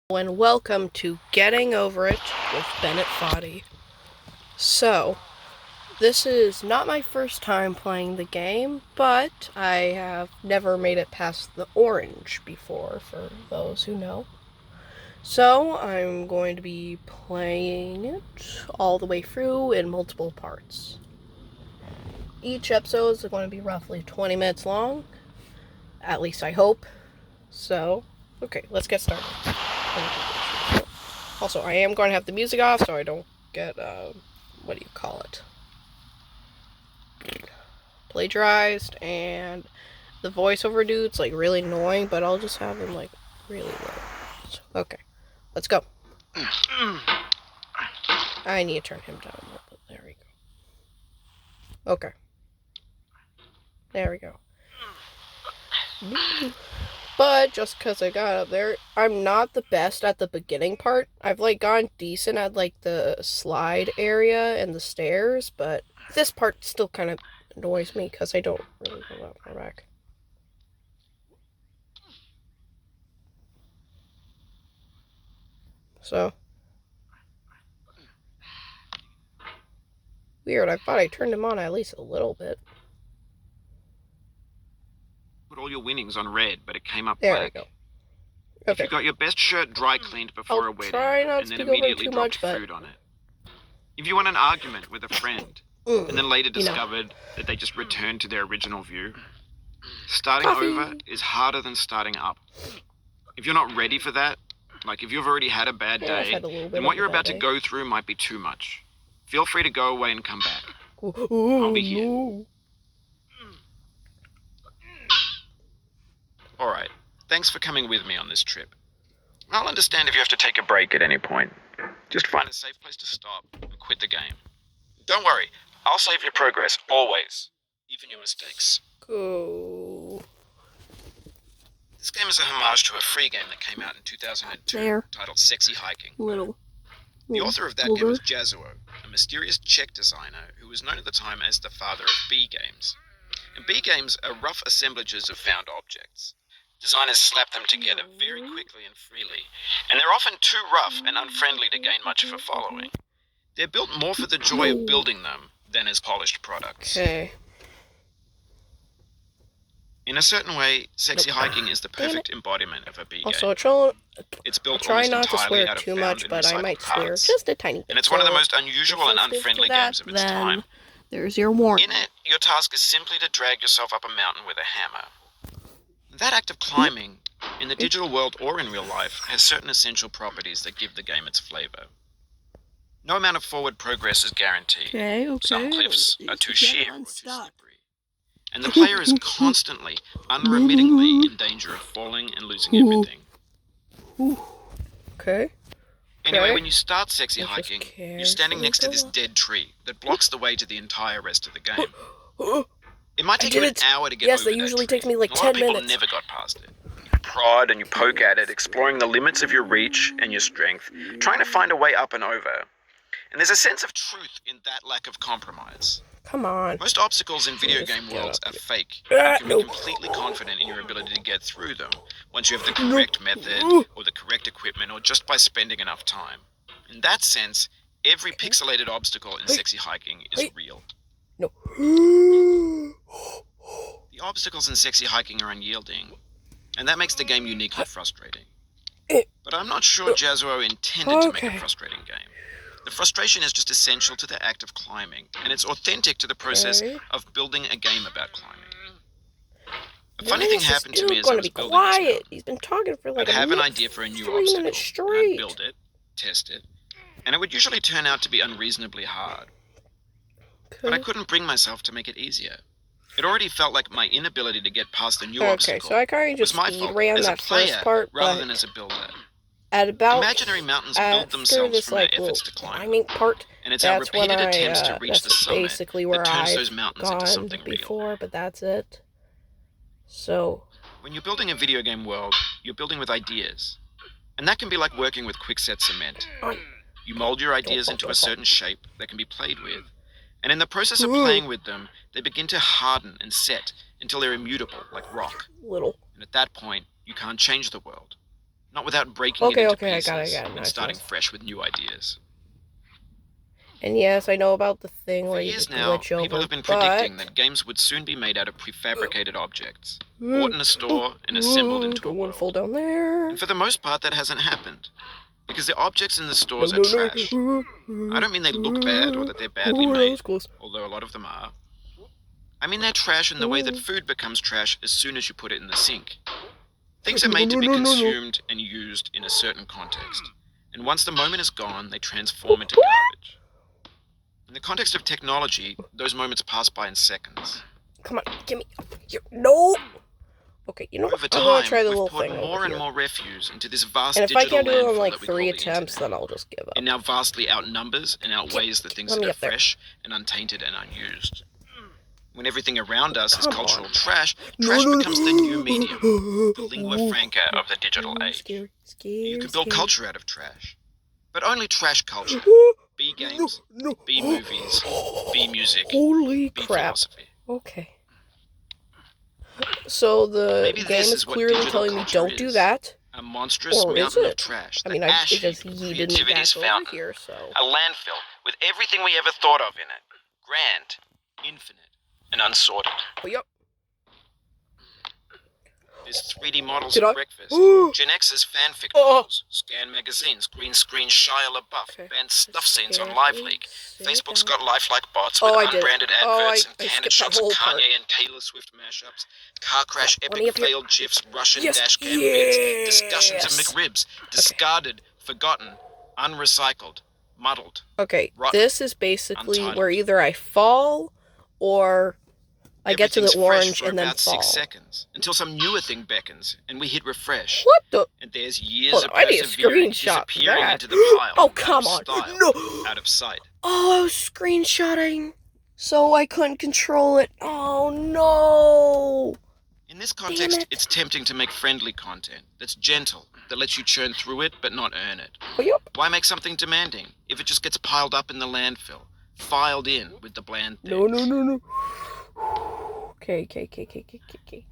And welcome to Getting Over It with Bennett Foddy. So, this is not my first time playing the game, but I have never made it past the orange before, for those who know. So, I'm going to be playing it all the way through in multiple parts. Each episode is going to be roughly 20 minutes long, at least I hope. So, okay, let's get started. Also, I am going to have the music off so I don't get, what do you call it? Plagiarized, and the voiceover dude's, like, really annoying, but I'll just have him, like, really low. So, okay, let's go. I need to turn him down a little bit. There we go. Okay. There we go. But just because I got up there, I'm not the best at the beginning part. I've, like, gotten decent at, like, the slide area and the stairs, but this part still kind of annoys me because I don't really go that far back. So. Weird, I thought I turned him on at least a little bit. Put all your winnings on red, but it came up There black. we go. If Okay. you got your best shirt dry cleaned before a wedding, try not and then to go immediately too dropped much, food on it. If you won an argument with a friend, and then later discovered that they just returned to their original view, starting over is harder than starting up. If you're not ready for that, like if you've already had a bad day, then what you're about to go through might be too much. Feel free to go away and come back. I'll be here. No. Alright, thanks for coming with me on this trip. I'll understand if you have to take a break at any point. Just find a safe place to stop and quit the game. Don't worry, I'll save your progress, always. Even your mistakes. Go. This game is a homage to a free game that came out in 2002 titled Sexy Hiking. The author of that game was Jazuo, a mysterious Czech designer who was known at the time as the father of B games. And B games are rough assemblages of found objects. Designers slap them together very quickly and freely, and they're often too rough and unfriendly to gain much of a following. They're built more for the joy of building them than as polished products. Okay. In a certain way, Sexy Hiking is the perfect embodiment of a B game. Also, It's built try almost not to entirely swear out of too found much, and but I recycled might swear parts. just a tiny bit. And it's one of the most unusual and unfriendly games of its time. There's your warning. In it, your task is simply to drag yourself up a mountain with a hammer. That act of climbing, in the digital world or in real life, has certain essential properties that give the game its flavor. No amount of forward progress is guaranteed. Okay. Some cliffs are too sheer or too slippery. And the player is constantly, unremittingly in danger of falling and losing everything. Okay. Anyway, when you start Sexy Hiking, you're standing next to this dead tree that blocks the way to the entire rest of the game. It might take you an hour to get over that tree. Yes, it usually takes me like 10 minutes. A lot of people minutes. never got past it. You prod and you poke at it, exploring the limits of your reach and your strength, trying to find a way up and over. And there's a sense of truth in that lack of compromise. Come on. Most obstacles in video game worlds are fake. You can be completely confident in your ability to get through them once you have the correct method or the correct equipment or just by spending enough time. In that sense, every pixelated obstacle in Sexy Hiking is real. No. The obstacles in Sexy Hiking are unyielding, and that makes the game uniquely frustrating. But I'm not sure Jazuo intended to make a frustrating game. The frustration is just essential to the act of climbing, and it's authentic to the process of building a game about climbing. A funny thing happened to me as I was building this build. He's been talking for like I'd have an idea for a new obstacle, and I'd build it, test it, and it would usually turn out to be unreasonably hard. But I couldn't bring myself to make it easier. It already felt like my inability to get past the new obstacle so I kind of just was my fault as a player rather than as a builder. At about imaginary mountains build themselves from our efforts to climb, part, and it's our repeated attempts to reach the summit basically where that turns I've those mountains into something before, real. But that's it. So, when you're building a video game world, you're building with ideas, and that can be like working with quickset cement. You mold your ideas into a certain shape that can be played with, and in the process of playing with them, they begin to harden and set until they're immutable, like rock. And at that point, you can't change the world. not without breaking it into pieces I got it. and starting fresh with new ideas. And yes, I know about the thing where For you years glitch now, over, people have been predicting that games would soon be made out of prefabricated objects, bought in a store and assembled into a world. Fall down there. And for the most part, that hasn't happened. Because the objects in the stores are trash. I don't mean they look bad or that they're badly made, although a lot of them are. I mean they're trash in the way that food becomes trash as soon as you put it in the sink. Things are made to be consumed and used in a certain context. And once the moment is gone, they transform into garbage. In the context of technology, those moments pass by in seconds. Come on, give me up here. No! Okay, you know what? Over I'm gonna time, try the we've little poured thing more over and here. more refuse into this vast And if I digital can't do it on landfill like that we 3 call the attempts, internet. then I'll just give up. It now vastly outnumbers and outweighs the things that are fresh and untainted and unused. When everything around us is cultural trash, trash becomes the new medium, the lingua franca of the digital age. You can build culture out of trash, but only trash culture. B games, B movies, B music, Holy B crap. philosophy. Okay. So the game is clearly telling me don't do that. A monstrous mountain of trash. I mean, it just yeeted me back over here, so. A landfill with everything we ever thought of in it. Grand, infinite, and unsorted. Oh, yep. There's 3D models for breakfast, Gen X's fanfic novels, Scan magazines, green screen Shia LaBeouf, banned stuff scenes on Live Leak. Facebook's got lifelike bots with unbranded adverts and candid shots of Kanye and Taylor Swift mashups, car crash epic failed GIFs, Russian dash cam vids, discussions of McRibs, discarded, forgotten, unrecycled, muddled. Okay, this is basically where either I fall or I get to the orange and then fall. 6 seconds until some newer thing beckons and we hit refresh. What the? And there's years of I need a perseverance screenshot disappearing into the pile. Oh, come on. No. Out of sight. Oh, I was screenshotting, so I couldn't control it. Oh, no. In this context, it's tempting to make friendly content that's gentle, that lets you churn through it but not earn it. Oh, yep. Why make something demanding if it just gets piled up in the landfill, filed in with the bland things? No. Okay.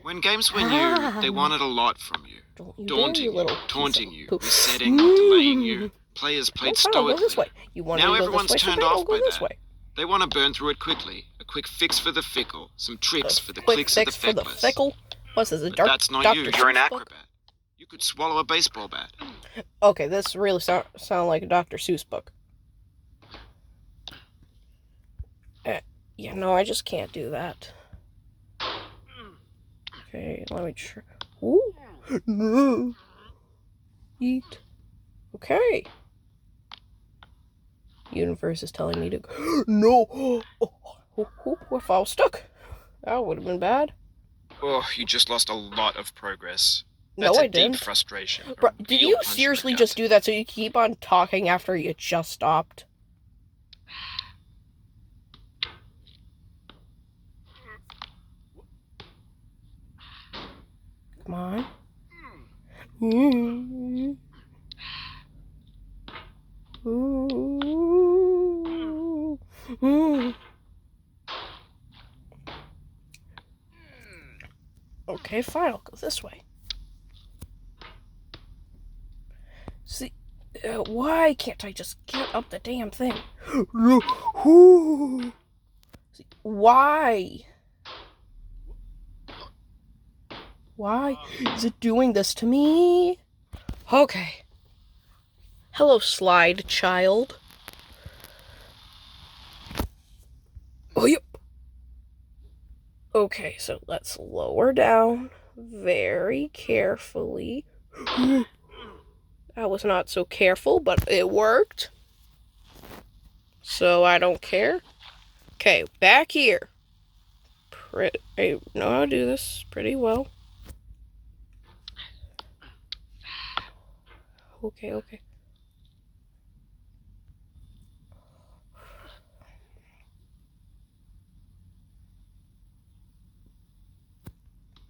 When games were new, they wanted a lot from you. Daunting you, taunting you, besetting, delaying you. Players played stoically. Go this way. Now everyone's turned off by that. They want to burn through it quickly. A quick fix for the fickle. Some tricks for the clicks of the feckless. What's this, but that's not you. You're an acrobat. You could swallow a baseball bat. Okay, this really sound like a Dr. Seuss book. Yeah, no, I just can't do that. Okay, let me try. Ooh. No. Eat. Okay. Universe is telling me to go. No. What if I was stuck? That would have been bad. Oh, you just lost a lot of progress. That's I didn't. Deep frustration. Bro, did you seriously just do that so you keep on talking after you just stopped? Come on. Okay, fine, I'll go this way. See, why can't I just get up the damn thing? See, why? Why is it doing this to me? Okay. Hello, slide child. Oh, yep. Okay, so let's lower down very carefully. I was not so careful, but it worked. So I don't care. Okay, back here. I know how to do this pretty well. Okay.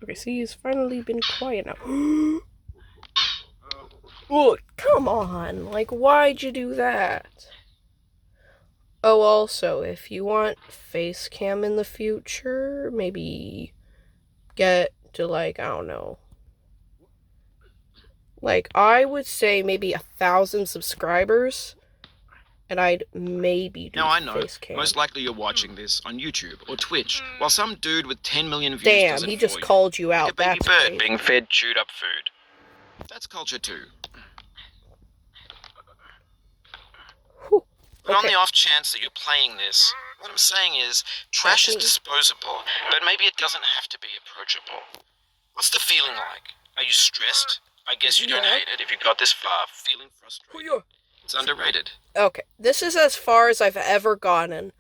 Okay, see, he's finally been quiet now. Oh, come on! Like, why'd you do that? Oh, also, if you want face cam in the future, maybe get to, like, I don't know, Like, I would say maybe 1,000 subscribers, and I'd maybe do Now I know, face cam. most likely you're watching this on YouTube or Twitch, while some dude with 10 million views Damn, does it he for just you. called you out. Like a baby That's bird great. being fed chewed up food. That's culture too. Whew. But on Okay. the off chance that you're playing this, what I'm saying is, trash is disposable, but maybe it doesn't have to be approachable. What's the feeling like? Are you stressed? I guess you don't hate it if you got this far, feeling frustrated. It's underrated. Okay, this is as far as I've ever gotten.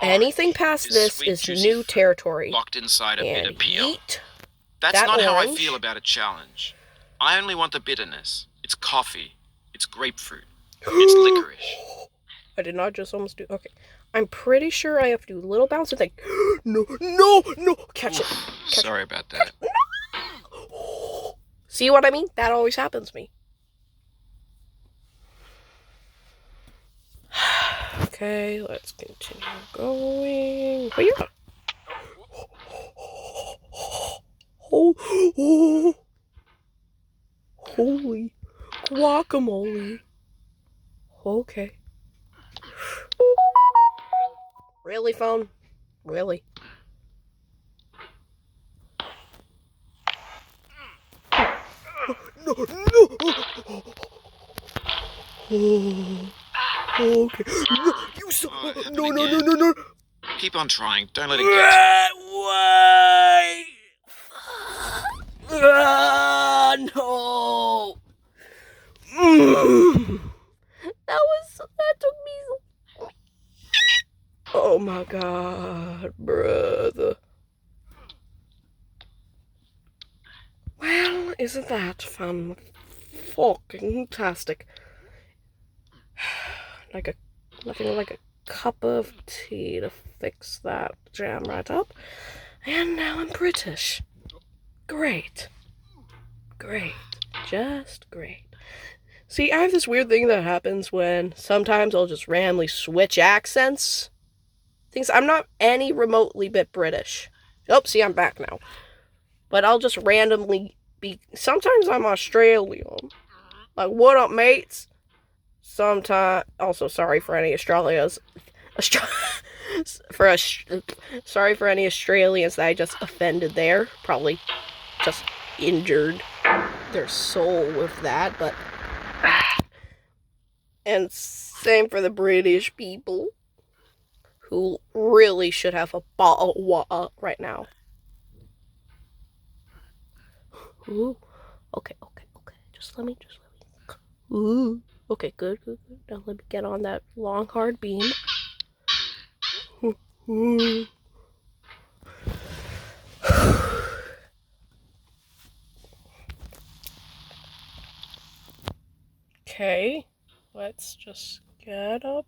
Anything past this is new territory. Locked inside a bitter peel. That's That's not how I feel about a challenge. I only want the bitterness. It's coffee. It's grapefruit. It's licorice. I did not just almost do... Okay. I'm pretty sure I have to do a little bounce and think... No! Catch it. Sorry about that. See what I mean? That always happens to me. Okay, let's continue going. Oh, yeah. Oh, holy guacamole. Okay. Really, phone? Really? No. Oh, okay. No, you so... No. Keep on trying. Don't let it get. Why? No. That took me so... Oh my god, brother. Well, isn't that fun? Fucking tastic. Nothing like a cup of tea to fix that jam right up. And now I'm British. Great. Just great. See, I have this weird thing that happens when sometimes I'll just randomly switch accents. I'm not any remotely bit British. Oh, see, I'm back now. But I'll just randomly be... Sometimes I'm Australian. Like, what up, mates? Sometimes... Also, sorry for any Australians. Sorry for any Australians that I just offended there. Probably just injured their soul with that, but... And same for the British people, who really should have a bottle of water right now. Ooh. Okay. Just let me. Ooh. Okay, good. Now let me get on that long, hard beam. Ooh. Okay, let's just get up.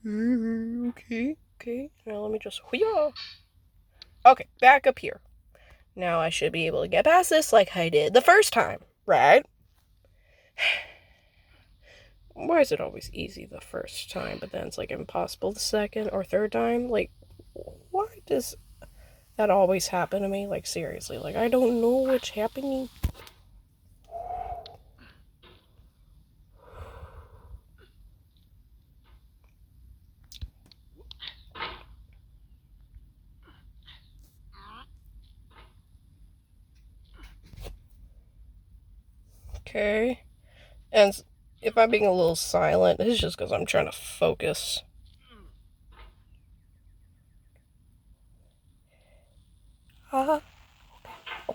Okay. Now let me just... Okay, back up here. Now I should be able to get past this like I did the first time, right? Why is it always easy the first time, but then it's like impossible the second or third time? Like, why does that always happen to me? Like, seriously, like, I don't know what's happening. Okay. And if I'm being a little silent, it's just because I'm trying to focus. Oh,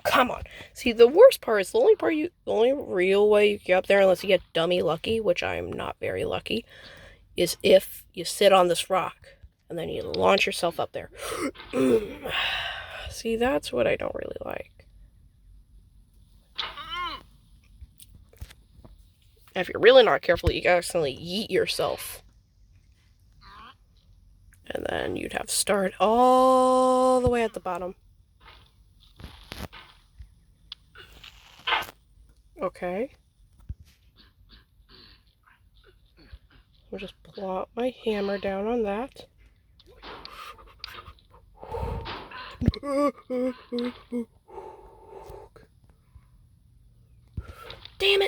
come on. See, the worst part is the only real way you get up there, unless you get dummy lucky, which I'm not very lucky, is if you sit on this rock and then you launch yourself up there. See, that's what I don't really like. If you're really not careful, you can accidentally yeet yourself. And then you'd have to start all the way at the bottom. Okay. I'll just plop my hammer down on that. Damn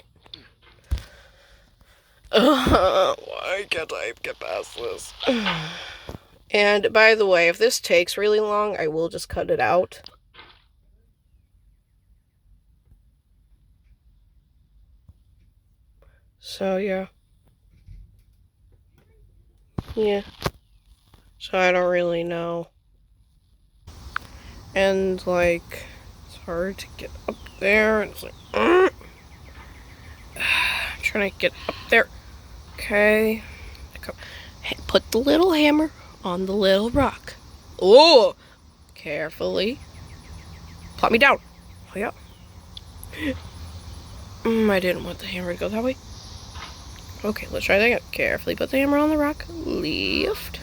Why can't I get past this? And by the way, if this takes really long, I will just cut it out. So, yeah. Yeah. So, I don't really know. And, like, it's hard to get up there. And it's like, I'm trying to get up there. Okay. Put the little hammer on the little rock. Oh! Carefully. Plop me down. Oh, yeah. I didn't want the hammer to go that way. Okay, let's try that again. Carefully put the hammer on the rock. Lift.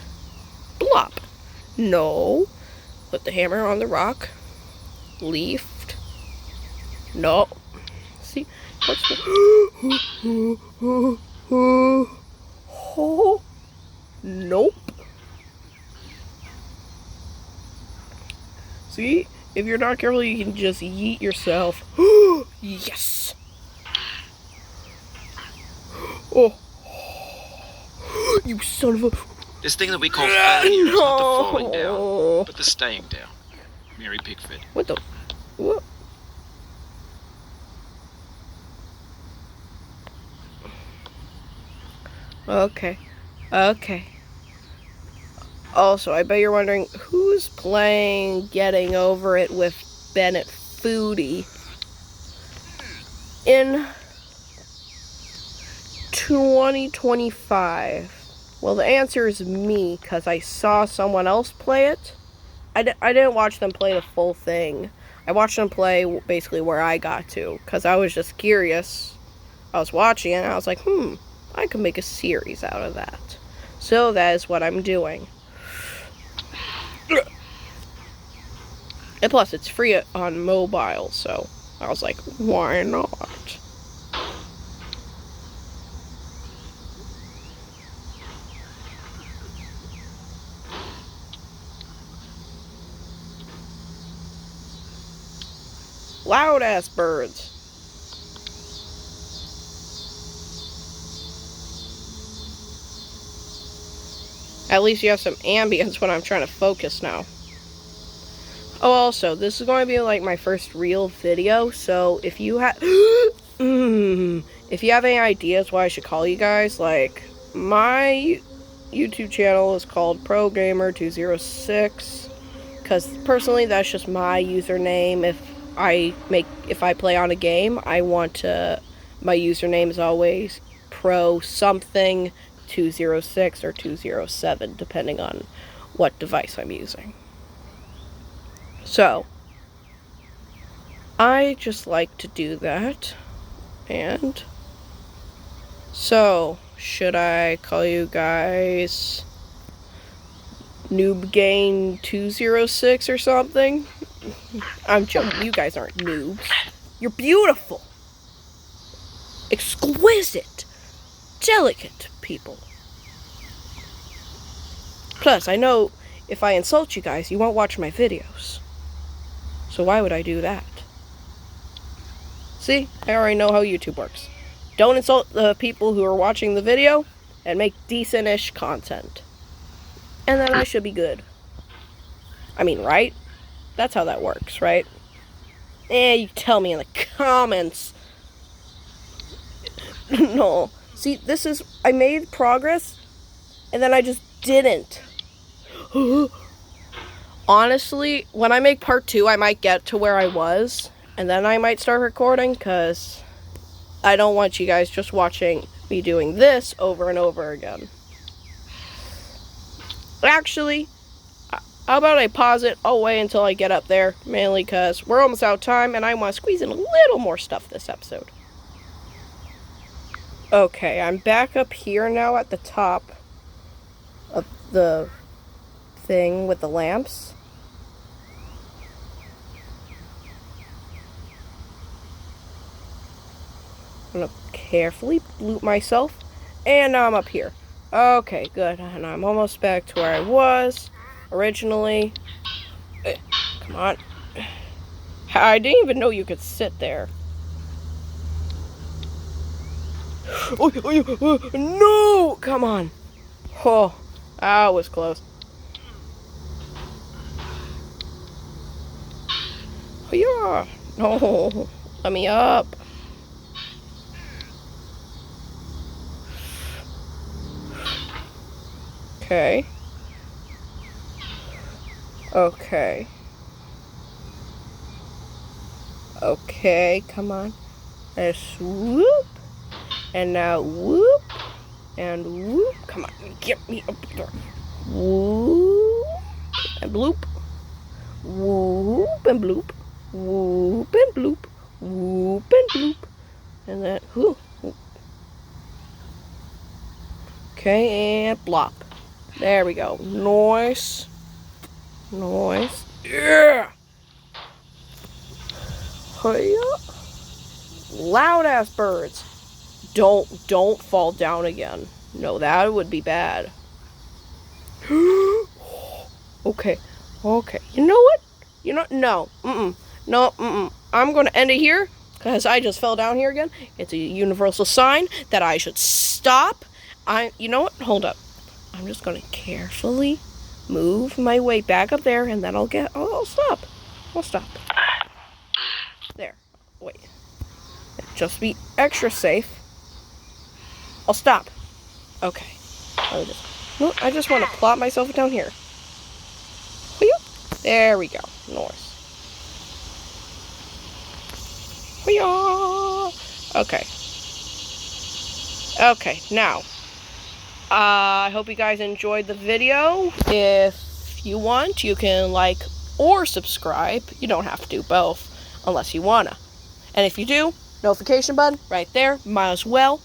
Blop. No. Put the hammer on the rock. Lift. No. See? What's the... Oh. Nope. See? If you're not careful, you can just yeet yourself. Yes! Oh. You son of a... This thing that we call failure is not the falling down, but the staying down. Mary Pickford. What the... What? Okay. Okay. Also, I bet you're wondering, who's playing Getting Over It with Bennett Foodie in 2025? Well, the answer is me, because I saw someone else play it. I didn't watch them play the full thing. I watched them play basically where I got to, because I was just curious. I was watching it, and I was like, I could make a series out of that. So that is what I'm doing. And plus, it's free on mobile, so I was like, why not? Loud-ass birds. At least you have some ambience when I'm trying to focus now. Oh, also, this is going to be like my first real video, so if you have if you have any ideas what I should call you guys, like, my YouTube channel is called Progamer206, because personally that's just my username. If I play on a game, I want to, my username is always pro something 206 or 207, depending on what device I'm using. So, I just like to do that. And so, should I call you guys Noob Gain 206 or something? I'm joking. You guys aren't noobs. You're beautiful, exquisite, delicate people. Plus, I know if I insult you guys, you won't watch my videos. So why would I do that? See, I already know how YouTube works. Don't insult the people who are watching the video, and make decent-ish content. And then I should be good. I mean, right? That's how that works, right? You tell me in the comments. No. See, this is... I made progress, and then I just didn't. Honestly, when I make part 2, I might get to where I was, and then I might start recording, because I don't want you guys just watching me doing this over and over again. Actually, how about I pause it? I'll wait until I get up there, mainly because we're almost out of time, and I want to squeeze in a little more stuff this episode. Okay, I'm back up here now at the top of the thing with the lamps. I'm gonna carefully loot myself, and now I'm up here. Okay, good, and I'm almost back to where I was originally. Come on. I didn't even know you could sit there. Oh, no! Come on. Oh, that was close. Oh, yeah. No. Let me up. Okay. Okay. Okay, come on. And swoop. And now whoop. And whoop. Come on, get me up there. Whoop. And bloop. Whoop and bloop. Whoop and bloop. Whoop and bloop. And then whoop. Okay, and blop. There we go. Nice. Nice. Yeah. Hiya. Loud ass birds. Don't fall down again. No, that would be bad. Okay. Okay. You know what? No. No, I'm gonna end it here, because I just fell down here again. It's a universal sign that I should stop. You know what? Hold up. I'm just gonna carefully move my way back up there, and then I'll stop. I'll stop. There. Wait. Just be extra safe. I'll stop. Okay. I just want to plop myself down here. There we go. Nice. Okay. Okay, now. I hope you guys enjoyed the video. If you want, you can like or subscribe. You don't have to do both unless you wanna. And if you do, notification button right there. Might as well.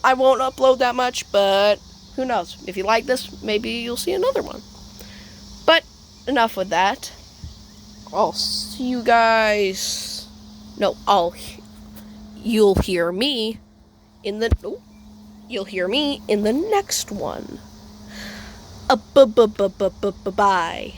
I won't upload that much, but who knows? If you like this, maybe you'll see another one. But enough with that. I'll see you guys. No, you'll hear me in the. Oh, you'll hear me in the next one. Bye.